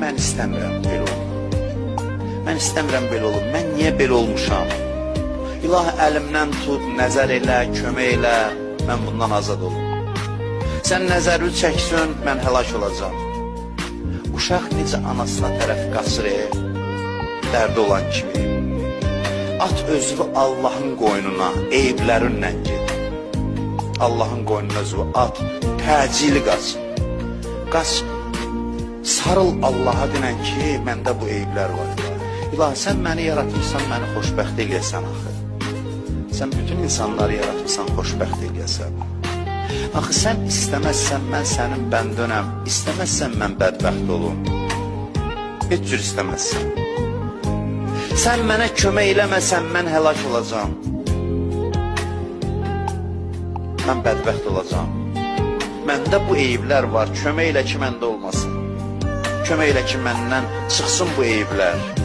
mən istəmirəm belə olum. Mən istəmirəm belə olum. Mən niyə belə olmuşam? İlahi əlimdən tut, nəzər elə, kömək elə, mən bundan azad olum. Sən nəzəri çəksin, mən həlak olacam. Uşaq necə anasına tərəf qaçır, dərdi olan kimi. At özünü Allahın qoynuna, eyiblərinlə ged. Allahın qoynuna özünü at, təcili qaç. Qaç, sarıl Allaha dinən ki, məndə bu eyiblər var. İlahi, sən məni yaratmışsan, məni xoşbəxt eləyəsən axı. Sən bütün insanları yaratmışsan, xoşbəxt eləyəsən. Axı, sən istəməzsən, mən sənin bəndönəm. İstəməzsən, mən bədbəxt olum. Heç cür istəməzsən. Sən mənə kömək eləməsən, mən həlak olacam. Mən bədbəxt olacam. Məndə bu eyiblər var, kömək elə ki, məndə olmasın. Kömək elə ki, məndən çıxsın bu eyiblər.